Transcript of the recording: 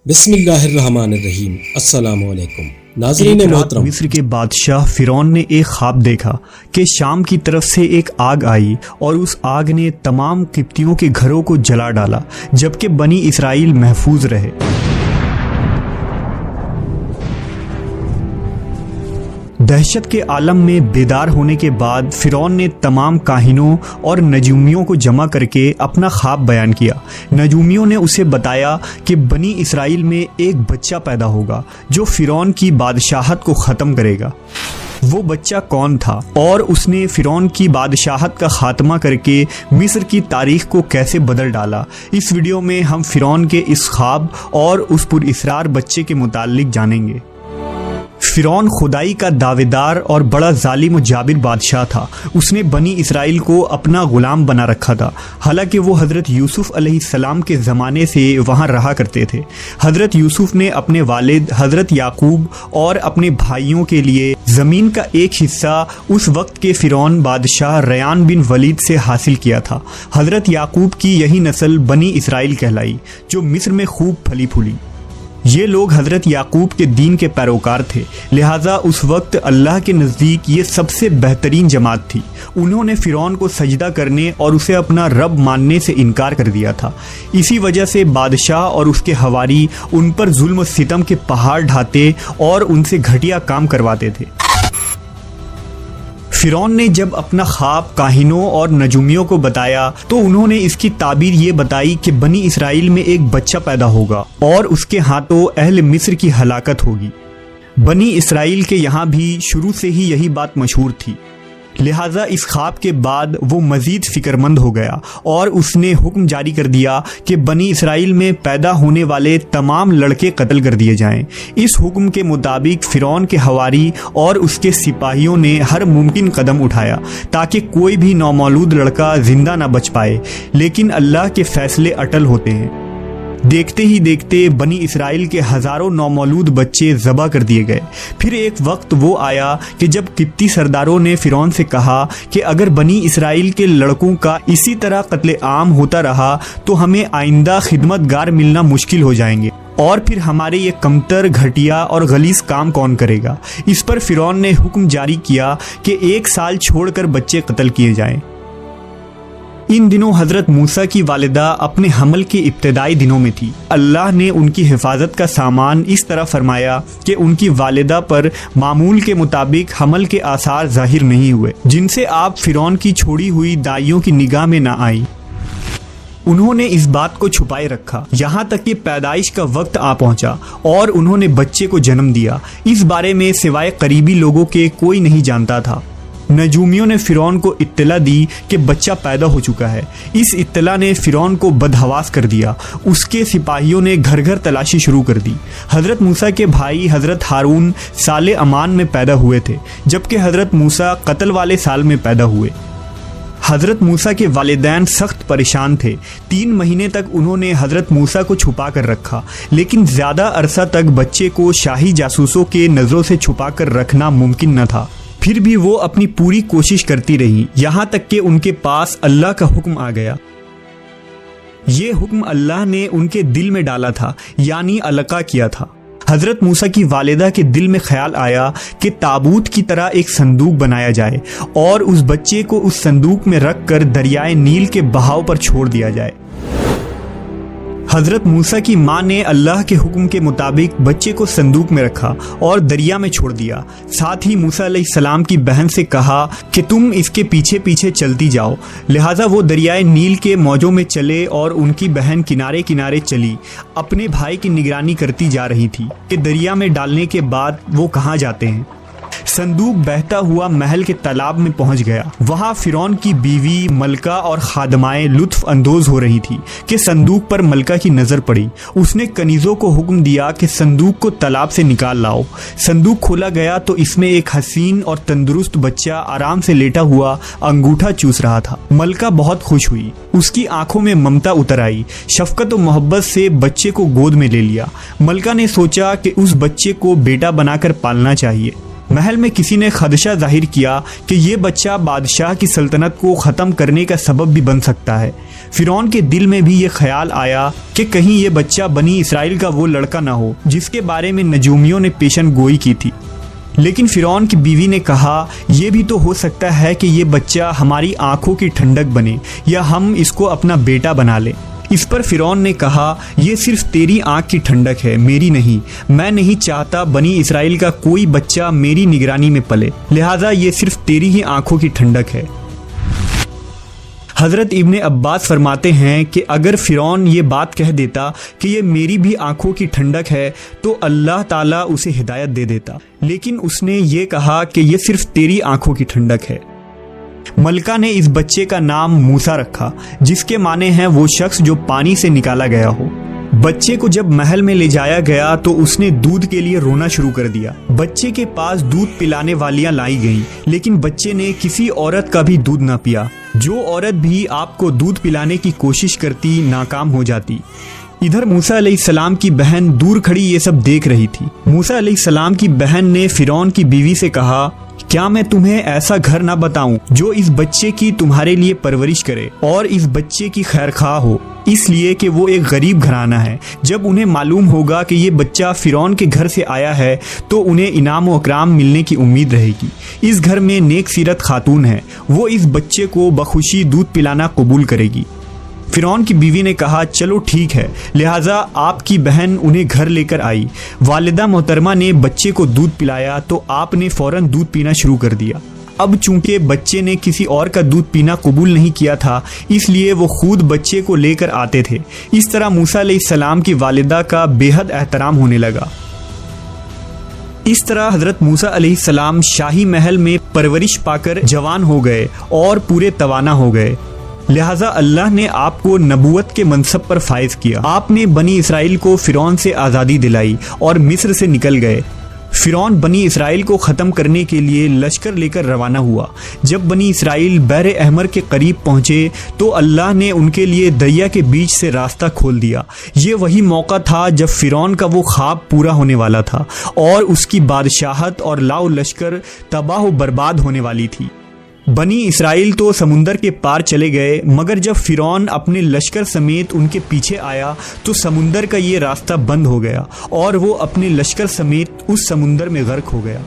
بسم اللہ الرحمن الرحیم۔ السلام علیکم ناظرین محترم۔ مصر کے بادشاہ فرعون نے ایک خواب دیکھا کہ شام کی طرف سے ایک آگ آئی اور اس آگ نے تمام قبطیوں کے گھروں کو جلا ڈالا جبکہ بنی اسرائیل محفوظ رہے۔ دہشت کے عالم میں بیدار ہونے کے بعد فرعون نے تمام کاہنوں اور نجومیوں کو جمع کر کے اپنا خواب بیان کیا۔ نجومیوں نے اسے بتایا کہ بنی اسرائیل میں ایک بچہ پیدا ہوگا جو فرعون کی بادشاہت کو ختم کرے گا۔ وہ بچہ کون تھا اور اس نے فرعون کی بادشاہت کا خاتمہ کر کے مصر کی تاریخ کو کیسے بدل ڈالا، اس ویڈیو میں ہم فرعون کے اس خواب اور اس پر اسرار بچے کے متعلق جانیں گے۔ فرعون خدائی کا دعوے دار اور بڑا ظالم و جابر بادشاہ تھا۔ اس نے بنی اسرائیل کو اپنا غلام بنا رکھا تھا، حالانکہ وہ حضرت یوسف علیہ السلام کے زمانے سے وہاں رہا کرتے تھے۔ حضرت یوسف نے اپنے والد حضرت یعقوب اور اپنے بھائیوں کے لیے زمین کا ایک حصہ اس وقت کے فرعون بادشاہ ریان بن ولید سے حاصل کیا تھا۔ حضرت یعقوب کی یہی نسل بنی اسرائیل کہلائی جو مصر میں خوب پھلی پھولی۔ یہ لوگ حضرت یعقوب کے دین کے پیروکار تھے، لہٰذا اس وقت اللہ کے نزدیک یہ سب سے بہترین جماعت تھی۔ انہوں نے فرعون کو سجدہ کرنے اور اسے اپنا رب ماننے سے انکار کر دیا تھا۔ اسی وجہ سے بادشاہ اور اس کے حواری ان پر ظلم و ستم کے پہاڑ ڈھاتے اور ان سے گھٹیا کام کرواتے تھے۔ فرعون نے جب اپنا خواب کاہنوں اور نجومیوں کو بتایا تو انہوں نے اس کی تعبیر یہ بتائی کہ بنی اسرائیل میں ایک بچہ پیدا ہوگا اور اس کے ہاتھوں اہل مصر کی ہلاکت ہوگی۔ بنی اسرائیل کے یہاں بھی شروع سے ہی یہی بات مشہور تھی، لہٰذا اس خواب کے بعد وہ مزید فکر مند ہو گیا اور اس نے حکم جاری کر دیا کہ بنی اسرائیل میں پیدا ہونے والے تمام لڑکے قتل کر دیے جائیں۔ اس حکم کے مطابق فرعون کے حواری اور اس کے سپاہیوں نے ہر ممکن قدم اٹھایا تاکہ کوئی بھی نومولود لڑکا زندہ نہ بچ پائے، لیکن اللہ کے فیصلے اٹل ہوتے ہیں۔ دیکھتے ہی دیکھتے بنی اسرائیل کے ہزاروں نومولود بچے ذبح کر دیے گئے۔ پھر ایک وقت وہ آیا کہ جب قبطی سرداروں نے فرعون سے کہا کہ اگر بنی اسرائیل کے لڑکوں کا اسی طرح قتل عام ہوتا رہا تو ہمیں آئندہ خدمت گار ملنا مشکل ہو جائیں گے، اور پھر ہمارے یہ کمتر، گھٹیا اور غلیظ کام کون کرے گا۔ اس پر فرعون نے حکم جاری کیا کہ 1 سال چھوڑ کر بچے قتل کیے جائیں۔ ان دنوں حضرت موسیٰ کی والدہ اپنے حمل کے ابتدائی دنوں میں تھی۔ اللہ نے ان کی حفاظت کا سامان اس طرح فرمایا کہ ان کی والدہ پر معمول کے مطابق حمل کے آثار ظاہر نہیں ہوئے، جن سے آپ فرعون کی چھوڑی ہوئی دائیوں کی نگاہ میں نہ آئیں۔ انہوں نے اس بات کو چھپائے رکھا یہاں تک کہ پیدائش کا وقت آ پہنچا اور انہوں نے بچے کو جنم دیا۔ اس بارے میں سوائے قریبی لوگوں کے کوئی نہیں جانتا تھا۔ نجومیوں نے فرعون کو اطلاع دی کہ بچہ پیدا ہو چکا ہے۔ اس اطلاع نے فرعون کو بدحواس کر دیا۔ اس کے سپاہیوں نے گھر گھر تلاشی شروع کر دی۔ حضرت موسیٰ کے بھائی حضرت ہارون سال امان میں پیدا ہوئے تھے، جبکہ حضرت موسیٰ قتل والے سال میں پیدا ہوئے۔ حضرت موسیٰ کے والدین سخت پریشان تھے۔ 3 مہینے تک انہوں نے حضرت موسیٰ کو چھپا کر رکھا، لیکن زیادہ عرصہ تک بچے کو شاہی جاسوسوں کے نظروں سے چھپا کر رکھنا ممکن نہ تھا۔ پھر بھی وہ اپنی پوری کوشش کرتی رہی، یہاں تک کہ ان کے پاس اللہ کا حکم آ گیا۔ یہ حکم اللہ نے ان کے دل میں ڈالا تھا، یعنی القاء کیا تھا۔ حضرت موسیٰ کی والدہ کے دل میں خیال آیا کہ تابوت کی طرح ایک صندوق بنایا جائے اور اس بچے کو اس صندوق میں رکھ کر دریائے نیل کے بہاؤ پر چھوڑ دیا جائے۔ حضرت موسیٰ کی ماں نے اللہ کے حکم کے مطابق بچے کو صندوق میں رکھا اور دریا میں چھوڑ دیا۔ ساتھ ہی موسیٰ علیہ السلام کی بہن سے کہا کہ تم اس کے پیچھے پیچھے چلتی جاؤ۔ لہٰذا وہ دریائے نیل کے موجوں میں چلے اور ان کی بہن کنارے کنارے چلی، اپنے بھائی کی نگرانی کرتی جا رہی تھی کہ دریا میں ڈالنے کے بعد وہ کہاں جاتے ہیں۔ صندوق بہتا ہوا محل کے تالاب میں پہنچ گیا۔ وہاں فرعون کی بیوی ملکہ اور خادمائیں لطف اندوز ہو رہی تھی کہ صندوق پر ملکہ کی نظر پڑی۔ اس نے کنیزوں کو حکم دیا کہ صندوق کو تالاب سے نکال لاؤ۔ صندوق کھولا گیا تو اس میں ایک حسین اور تندرست بچہ آرام سے لیٹا ہوا انگوٹھا چوس رہا تھا۔ ملکہ بہت خوش ہوئی، اس کی آنکھوں میں ممتا اتر آئی۔ شفقت و محبت سے بچے کو گود میں لے لیا۔ ملکہ نے سوچا کہ اس بچے کو بیٹا بنا کر پالنا چاہیے۔ محل میں کسی نے خدشہ ظاہر کیا کہ یہ بچہ بادشاہ کی سلطنت کو ختم کرنے کا سبب بھی بن سکتا ہے۔ فرعون کے دل میں بھی یہ خیال آیا کہ کہیں یہ بچہ بنی اسرائیل کا وہ لڑکا نہ ہو جس کے بارے میں نجومیوں نے پیشن گوئی کی تھی۔ لیکن فرعون کی بیوی نے کہا یہ بھی تو ہو سکتا ہے کہ یہ بچہ ہماری آنکھوں کی ٹھنڈک بنے یا ہم اس کو اپنا بیٹا بنا لیں۔ اس پر فرعون نے کہا یہ صرف تیری آنکھ کی ٹھنڈک ہے، میری نہیں۔ میں نہیں چاہتا بنی اسرائیل کا کوئی بچہ میری نگرانی میں پلے، لہٰذا یہ صرف تیری ہی آنکھوں کی ٹھنڈک ہے۔ حضرت ابن عباس فرماتے ہیں کہ اگر فرعون یہ بات کہہ دیتا کہ یہ میری بھی آنکھوں کی ٹھنڈک ہے تو اللہ تعالیٰ اسے ہدایت دے دیتا، لیکن اس نے یہ کہا کہ یہ صرف تیری آنکھوں کی ٹھنڈک ہے۔ ملکہ نے اس بچے کا نام موسیٰ رکھا، جس کے معنی ہیں وہ شخص جو پانی سے نکالا گیا ہو۔ بچے کو جب محل میں لے جایا گیا تو اس نے دودھ کے لیے رونا شروع کر دیا۔ بچے کے پاس دودھ پلانے والیاں لائی گئیں، لیکن بچے نے کسی عورت کا بھی دودھ نہ پیا۔ جو عورت بھی آپ کو دودھ پلانے کی کوشش کرتی ناکام ہو جاتی۔ ادھر موسیٰ علیہ السلام کی بہن دور کھڑی یہ سب دیکھ رہی تھی۔ موسیٰ علیہ السلام کی بہن نے فرعون کی بیوی سے کہا کیا میں تمہیں ایسا گھر نہ بتاؤں جو اس بچے کی تمہارے لیے پرورش کرے اور اس بچے کی خیر خواہ ہو، اس لیے کہ وہ ایک غریب گھرانہ ہے۔ جب انہیں معلوم ہوگا کہ یہ بچہ فرعون کے گھر سے آیا ہے تو انہیں انعام و اکرام ملنے کی امید رہے گی۔ اس گھر میں نیک سیرت خاتون ہے، وہ اس بچے کو بخوشی دودھ پلانا قبول کرے گی۔ فرعون کی بیوی نے کہا چلو ٹھیک ہے، لہٰذا آپ کی بہن انہیں گھر لے کر آئی۔ والدہ محترمہ نے بچے کو دودھ پلایا تو آپ نے فوراً دودھ پینا شروع کر دیا۔ اب چونکہ بچے نے کسی اور کا دودھ پینا قبول نہیں کیا تھا، اس لیے وہ خود بچے کو لے کر آتے تھے۔ اس طرح موسیٰ علیہ السلام کی والدہ کا بے حد احترام ہونے لگا۔ اس طرح حضرت موسیٰ علیہ السلام شاہی محل میں پرورش پا کر جوان ہو گئے اور پورے توانا ہو گئے، لہٰذا اللہ نے آپ کو نبوت کے منصب پر فائز کیا۔ آپ نے بنی اسرائیل کو فرعون سے آزادی دلائی اور مصر سے نکل گئے۔ فرعون بنی اسرائیل کو ختم کرنے کے لیے لشکر لے کر روانہ ہوا۔ جب بنی اسرائیل بحر احمر کے قریب پہنچے تو اللہ نے ان کے لیے دریا کے بیچ سے راستہ کھول دیا۔ یہ وہی موقع تھا جب فرعون کا وہ خواب پورا ہونے والا تھا اور اس کی بادشاہت اور لاؤ لشکر تباہ و برباد ہونے والی تھی۔ بنی اسرائیل تو سمندر کے پار چلے گئے، مگر جب فرعون اپنے لشکر سمیت ان کے پیچھے آیا تو سمندر کا یہ راستہ بند ہو گیا اور وہ اپنے لشکر سمیت اس سمندر میں غرق ہو گیا۔